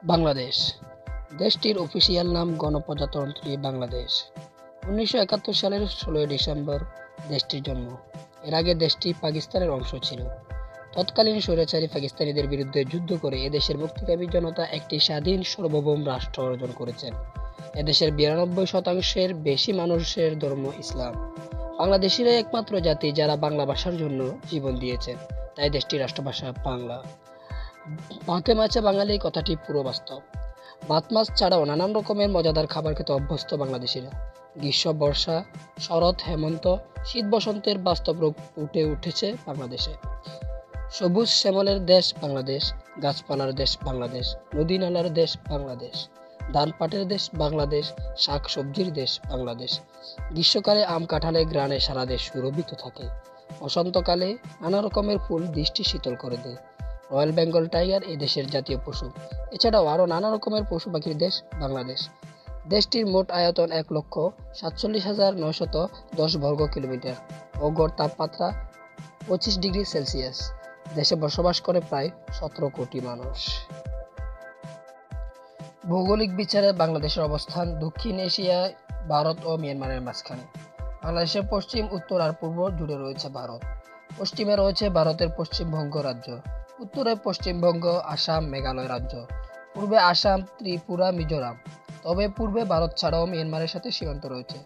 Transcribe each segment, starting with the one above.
বাংলাদেশ দেশটির অফিসিয়াল নাম গণপ্রজাতন্ত্রী বাংলাদেশ। ১৯৭১ সালের ১৬ ডিসেম্বর দেশটির জন্ম। এর আগে দেশটি পাকিস্তানের অংশ ছিল। তৎকালীন স্বৈরাচারী পাকিস্তানিদের বিরুদ্ধে যুদ্ধ করে এদেশের মুক্তিকামী জনতা একটি স্বাধীন সার্বভৌম রাষ্ট্র অর্জন করেছেন। এদেশের ৯২% বেশি মানুষের ধর্ম ইসলাম। বাংলাদেশিরাই একমাত্র জাতি যারা বাংলা ভাষার জন্য জীবন দিয়েছেন, তাই দেশটির রাষ্ট্রভাষা বাংলা। ভাতে মাছে বাঙালি কথাটি পুরো বাস্তব। ভাত মাছ ছাড়াও নানান রকমের মজাদার খাবার খেতে অভ্যস্ত বাংলাদেশিরা। গ্রীষ্ম, বর্ষা, শরৎ, হেমন্ত, শীত, বসন্তের বাস্তব রূপ ফুটে উঠেছে বাংলাদেশে। সবুজ শ্যামলের দেশ বাংলাদেশ, গাছপালার দেশ বাংলাদেশ, নদী নালার দেশ বাংলাদেশ, ধান পাটের দেশ বাংলাদেশ, শাক সবজির দেশ বাংলাদেশ। গ্রীষ্মকালে আম কাঁঠালের ঘ্রাণে সারা দেশ সুরভিত থাকে। বসন্তকালে নানা রকমের ফুল দৃষ্টি শীতল করে দেয়। রয়্যাল বেঙ্গল টাইগার এই দেশের জাতীয় পশু। এছাড়াও আরও নানা রকমের পশু পাখির দেশ বাংলাদেশ। দেশটির মোট আয়তন ১,৪৭,৯১০ বর্গ কিলোমিটার ও গড় তাপমাত্রা ২৫°C। দেশে বসবাস করে প্রায় ১৭ কোটি মানুষ। ভৌগোলিক বিচারে বাংলাদেশের অবস্থান দক্ষিণ এশিয়ায় ভারত ও মিয়ানমারের মাঝখানে। বাংলাদেশের পশ্চিম, উত্তর আর পূর্ব জুড়ে রয়েছে ভারত। পশ্চিমে রয়েছে ভারতের পশ্চিমবঙ্গ রাজ্য, উত্তরে পশ্চিমবঙ্গ, আসাম, মেঘালয় রাজ্য, পূর্বে আসাম, ত্রিপুরা, মিজোরাম। তবে পূর্বে ভারত ছাড়াও মিয়ানমারের সাথে সীমান্ত রয়েছে।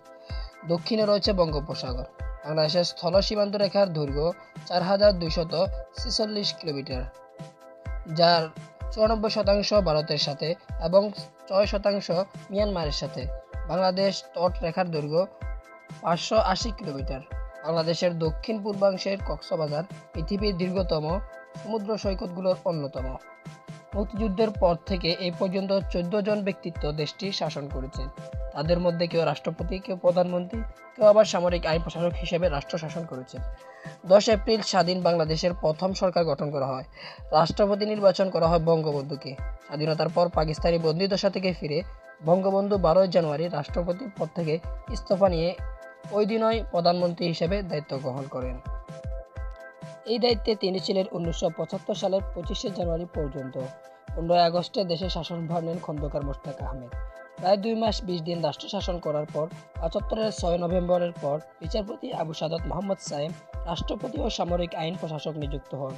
দক্ষিণে রয়েছে বঙ্গোপসাগর। বাংলাদেশের স্থল সীমান্ত রেখার দৈর্ঘ্য ৪,২৪৬ কিলোমিটার, যার ৯৪% ভারতের সাথে এবং ৬% মিয়ানমারের সাথে। বাংলাদেশ তট রেখার দৈর্ঘ্য ৫৮০ কিলোমিটার। বাংলাদেশের দক্ষিণ পূর্বাংশের কক্সবাজার পৃথিবীর দীর্ঘতম সমুদ্র সৈকতগুলোর অন্যতম। মুক্তিযুদ্ধের পর থেকে এই পর্যন্ত ১৪ জন ব্যক্তিত্ব দেশটি শাসন করেছেন। তাদের মধ্যে কেউ রাষ্ট্রপতি, কেউ প্রধানমন্ত্রী, কেউ আবার সামরিক আইন প্রশাসক হিসেবে রাষ্ট্র শাসন করেছেন। ১০ এপ্রিল স্বাধীন বাংলাদেশের প্রথম সরকার গঠন করা হয়। রাষ্ট্রপতি নির্বাচন করা হয় বঙ্গবন্ধুকে। স্বাধীনতার পর পাকিস্তানি বন্দিদশা থেকে ফিরে বঙ্গবন্ধু ১২ জানুয়ারি রাষ্ট্রপতি পদ থেকে ইস্তফা নিয়ে ওই দিনই প্রধানমন্ত্রী হিসেবে দায়িত্ব গ্রহণ করেন। এই দায়িত্বে তিনি ছিলেন ১৯৭৫ সালের ২৫শে জানুয়ারি পর্যন্ত। ১৫ আগস্টে দেশে শাসনভার নেন খন্দকার মোশতাক আহমেদ। প্রায় ২ মাস ২০ দিন রাষ্ট্র শাসন করার পর ৭৫-এর ৬ নভেম্বরের পর বিচারপতি আবু সাদত মোহাম্মদ সায়েম রাষ্ট্রপতি ও সামরিক আইন প্রশাসক নিযুক্ত হন।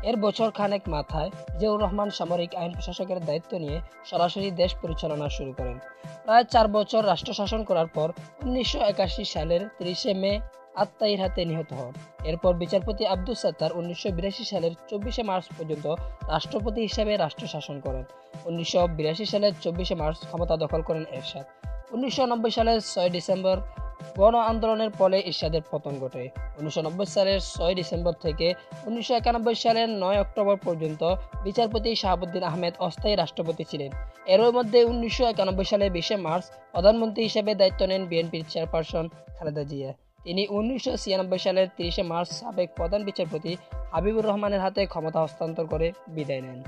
এর বছর খানেক মাথায় জিয়াউর রহমান সামরিক আইন প্রশাসকের দায়িত্ব নিয়ে সরাসরি দেশ পরিচালনা শুরু করেন। প্রায় ৪ বছর রাষ্ট্র শাসন করার পর ১৯৮১ সালের ৩০শে মে আত্মাইর হাতে নিহত হন। এরপর বিচারপতি আব্দুস সাত্তার ১৯৮২ সালের ২৪শে মার্চ পর্যন্ত রাষ্ট্রপতি হিসেবে রাষ্ট্র শাসন করেন। ১৯৮২ সালের ২৪শে মার্চ ক্ষমতা দখল করেন এরশাদ। ১৯৯০ সালের ৬ ডিসেম্বর গণ আন্দোলনের ফলে এরশাদের পতন ঘটে। ১৯৯০ সালের ৬ ডিসেম্বর থেকে ১৯৯১ সালের ৯ অক্টোবর পর্যন্ত বিচারপতি শাহাবুদ্দিন আহমেদ অস্থায়ী রাষ্ট্রপতি ছিলেন। এর মধ্যে ১৯৯১ সালের ২০শে মার্চ প্রধানমন্ত্রী হিসেবে দায়িত্ব নেন বিএনপির চেয়ারপারসন খালেদা জিয়া। তিনি ১৯৯৬ সালের ৩০শে মার্চ সাবেক প্রধান বিচারপতি হাবিবুর রহমানের হাতে ক্ষমতা হস্তান্তর করে বিদায় নেন।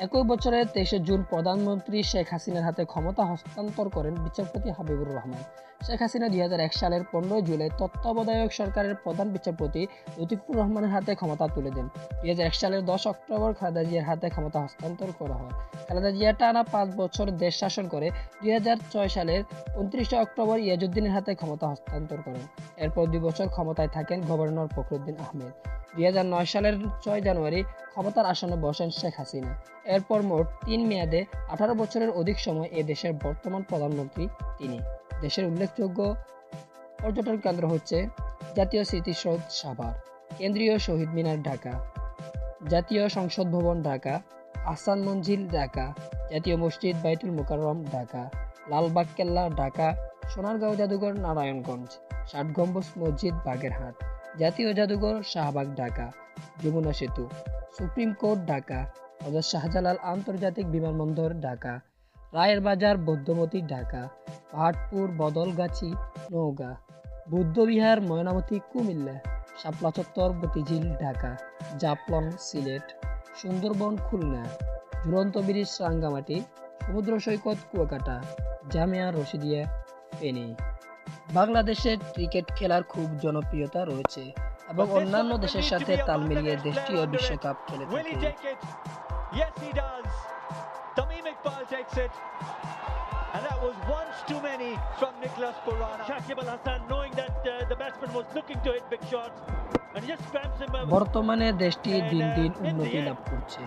একই বছরের ২৩শে জুন প্রধানমন্ত্রী শেখ হাসিনার হাতে ক্ষমতা হস্তান্তর করেন বিচারপতি হাবিবুর রহমান। শেখ হাসিনা ২০০১ সালের ১৫ জুলাই তত্ত্বাবধায়ক সরকারের প্রধান বিচারপতি লতিফুর রহমানের হাতে ক্ষমতা তুলে দেন। ২০০১ সালের ১০ অক্টোবর খালেদা জিয়ার হাতে ক্ষমতা হস্তান্তর করা হয়। খালেদা জিয়া টানা ৫ বছর দেশ শাসন করে ২০০৬ সালের ২৯ অক্টোবর ইয়াজউদ্দিনের হাতে ক্ষমতা হস্তান্তর করেন। এরপর ২ বছর ক্ষমতায় থাকেন গভর্নর ফখরুদ্দিন আহমেদ। ২০০৯ সালের ৬ জানুয়ারি ক্ষমতার আসনে বসেন শেখ হাসিনা। এরপর মোট ৩ মেয়াদে ১৮ বছরের অধিক সময় এ দেশের বর্তমান প্রধানমন্ত্রী তিনি। দেশের উল্লেখযোগ্য পর্যটন কেন্দ্র হচ্ছে জাতীয় স্মৃতিসৌধ সাভার, কেন্দ্রীয় শহীদ মিনার ঢাকা, জাতীয় সংসদ ভবন ঢাকা, আহসান মঞ্জিল ঢাকা, জাতীয় মসজিদ বাইতুল মোকাররম ঢাকা, লালবাগ কেল্লা ঢাকা, সোনারগাঁও জাদুঘর নারায়ণগঞ্জ, ৬০ গম্বুজ মসজিদ বাগেরহাট, জাতীয় জাদুঘর শাহবাগ ঢাকা, যমুনা সেতু, সুপ্রিম কোর্ট ঢাকা, হযরত শাহজালাল আন্তর্জাতিক বিমানবন্দর ঢাকা, রায়ের বাজার বৌদ্ধমতি ঢাকা, পাহাড়পুর বদলগাছি নওগাঁ, বুদ্ধবিহার ময়নামতি কুমিল্লা, শাপলা চত্বর মতিঝিল ঢাকা, জাফলং সিলেট, সুন্দরবন খুলনা, ঝুলন্ত ব্রিজ রাঙ্গামাটি, সমুদ্র সৈকত কুয়াকাটা, জামিয়া রশিদিয়া ফেনী। বাংলাদেশের ক্রিকেট খেলার খুব জনপ্রিয়তা রয়েছে এবং অন্যান্য দেশের সাথে তাল মিলিয়ে দেশটিও বিশ্বকাপ খেলে থাকে। takes it. And that was once too many from Nicholas Purana. Shakib Al Hasan, knowing that the batsman was looking to hit big shots, and he just grabs him. বর্তমানে দেশটি দিন দিন উন্নতি লাভ করছে।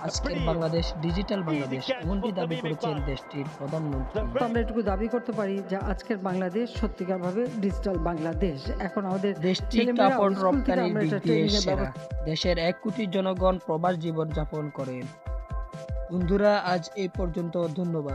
আজকের বাংলাদেশ ডিজিটাল বাংলাদেশ এমনটি দাবি করেছেন দেশটির প্রধানমন্ত্রী। আমরা এটুকু দাবি করতে পারি যে আজকের বাংলাদেশ সত্যিকারভাবে ডিজিটাল বাংলাদেশ। এখন আমাদের দেশটি কাপড় রপ্তানির দিক দিয়ে সেরা। দেশের 1 কোটি জনগণ প্রবাস জীবন যাপন করেন। বন্ধুরা, আজ এই পর্যন্ত। ধন্যবাদ।